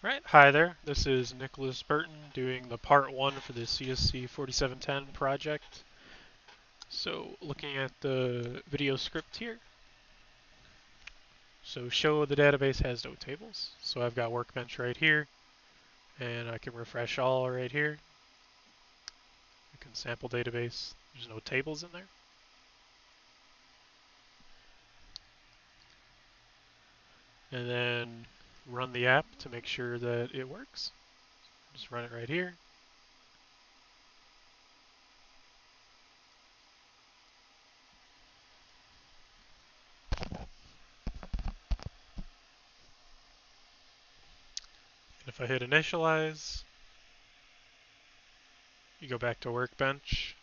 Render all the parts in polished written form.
Right, hi there. This is Nicholas Burton doing the part 1 for the CSC4710 project. So looking at the video script here. So show the database has no tables. So I've got Workbench right here, and I can refresh all right here. I can sample database. There's no tables in there. And then run the app to make sure that it works. Just run it right here. And if I hit initialize, you go back to Workbench.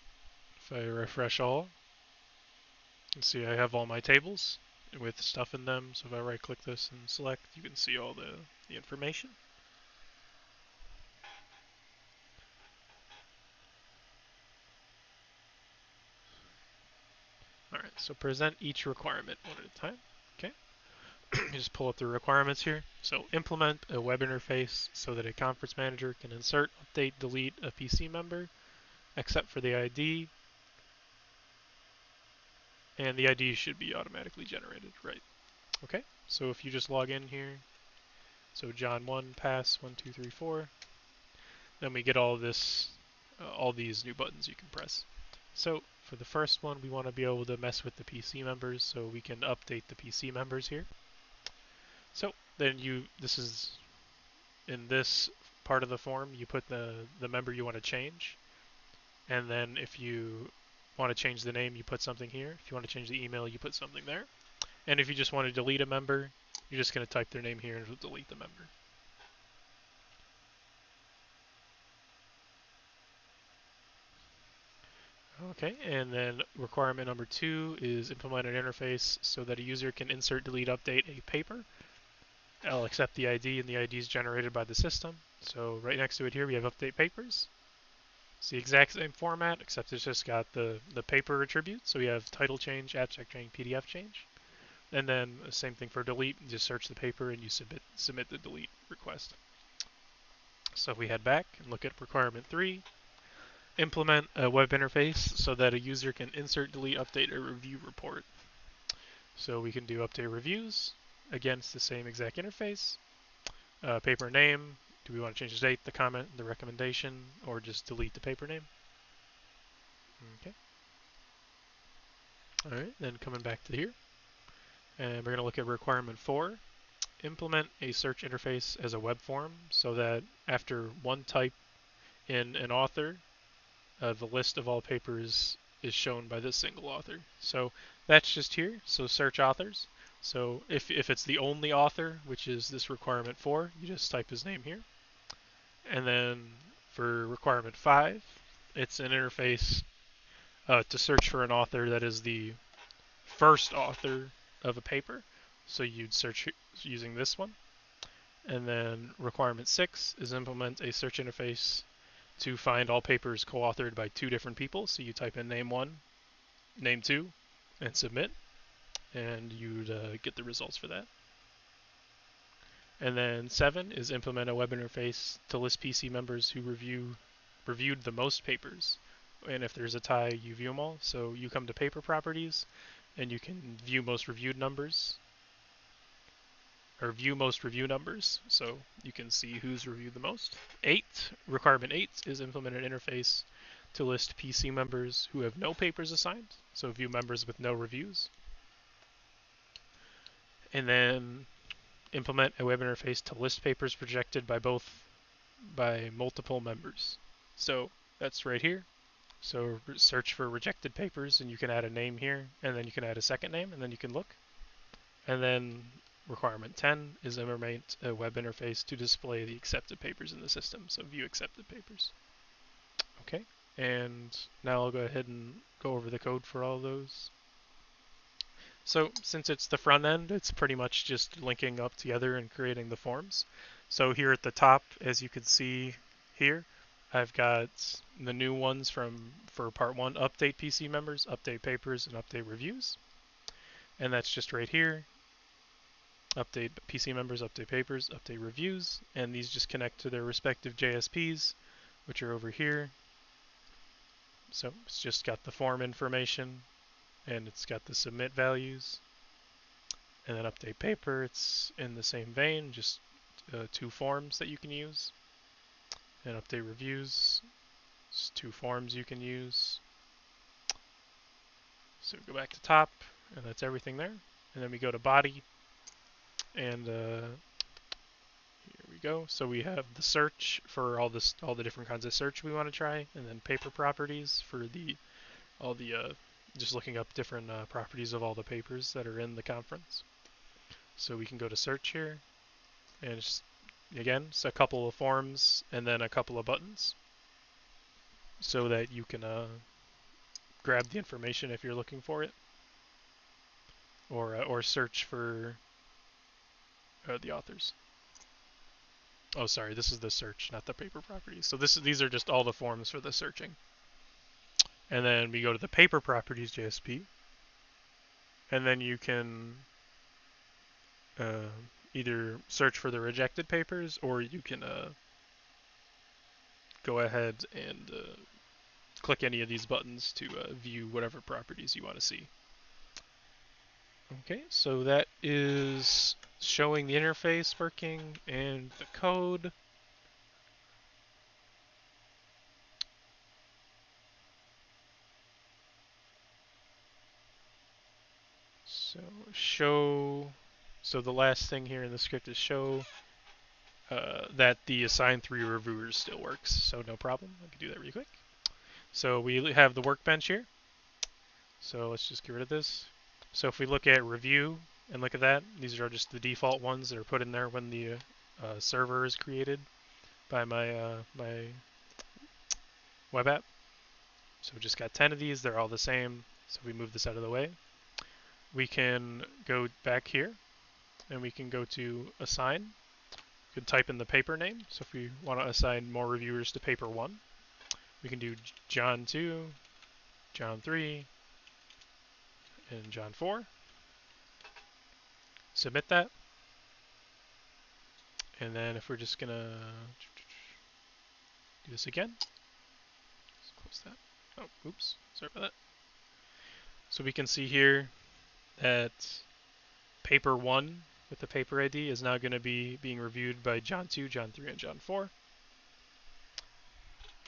If I refresh all, you can see I have all my tables with stuff in them. So if I right click this and select, you can see all the information. Alright, so present each requirement one at a time. Okay. Just pull up the requirements here. So implement a web interface so that a conference manager can insert, update, delete a PC member, except for the ID. And the ID should be automatically generated, right? Okay, so if you just log in here, so John 1, pass 1, 2, 3, 4, then we get all this, all these new buttons you can press. So for the first one, we want to be able to mess with the PC members, so we can update the PC members here. So then this is in this part of the form, you put the member you want to change, and then if you want to change the name, you put something here. If you want to change the email, you put something there. And if you just want to delete a member, you're just going to type their name here and it'll delete the member. Okay, and then requirement number 2 is implement an interface so that a user can insert, delete, update a paper. I'll accept the ID, and the ID is generated by the system. So right next to it here, we have update papers. It's the exact same format, except it's just got the paper attribute. So we have title change, abstract change, PDF change. And then the same thing for delete. You just search the paper and you submit the delete request. So if we head back and look at requirement 3, implement a web interface so that a user can insert, delete, update a review report. So we can do update reviews. Again, it's the same exact interface. Paper name. Do we want to change the date, the comment, the recommendation, or just delete the paper name? Okay. All right, then coming back to here. And we're going to look at requirement 4. Implement a search interface as a web form so that after one type in an author, the list of all papers is shown by this single author. So that's just here. So search authors. So if it's the only author, which is this requirement 4, you just type his name here. And then for requirement 5, it's an interface to search for an author that is the first author of a paper. So you'd search using this one. And then requirement 6 is implement a search interface to find all papers co-authored by 2 different people. So you type in name 1, name 2, and submit, and you'd get the results for that. And then 7 is implement a web interface to list PC members who reviewed the most papers. And if there's a tie, you view them all. So you come to paper properties, and you can view most reviewed numbers, or view most review numbers, so you can see who's reviewed the most. Requirement 8 is implement an interface to list PC members who have no papers assigned, so view members with no reviews. And then implement a web interface to list papers projected by multiple members. So that's right here. So search for rejected papers, and you can add a name here, and then you can add a second name, and then you can look. And then requirement 10 is implement a web interface to display the accepted papers in the system, so view accepted papers. Okay, and now I'll go ahead and go over the code for all of those. So since it's the front end, it's pretty much just linking up together and creating the forms. So here at the top, as you can see here, I've got the new ones for part 1, update PC members, update papers, and update reviews. And that's just right here. update PC members, update papers, update reviews, and these just connect to their respective JSPs, which are over here. So it's just got the form information, and it's got the submit values. And then update paper, it's in the same vein, just two forms that you can use. And update reviews, it's two forms you can use. So we go back to top, and that's everything there. And then we go to body, and here we go. So we have the search for all the different kinds of search we want to try, and then paper properties for all the just looking up different properties of all the papers that are in the conference. So we can go to search here, and it's, again, it's a couple of forms and then a couple of buttons, so that you can grab the information if you're looking for it, or search for the authors. Oh, sorry, this is the search, not the paper properties. So these are just all the forms for the searching. And then we go to the paper properties JSP, and then you can either search for the rejected papers, or you can go ahead and click any of these buttons to view whatever properties you want to see. Okay, so that is showing the interface working and the code. So the last thing here in the script is show that the assign 3 reviewers still works, so no problem. I can do that really quick. So we have the workbench here. So let's just get rid of this. So if we look at review and look at that, these are just the default ones that are put in there when the server is created by my my web app. So we just got 10 of these. They're all the same. So if we move this out of the way, we can go back here and we can go to assign. We can type in the paper name. So if we want to assign more reviewers to paper 1, we can do John 2, John 3, and John 4. Submit that. And then if we're just going to do this again, let's close that. Oh, oops, sorry about that. So we can see here that paper 1 with the paper ID is now going to be being reviewed by John 2, John 3, and John 4.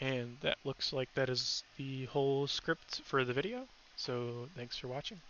And that looks like that is the whole script for the video. So thanks for watching.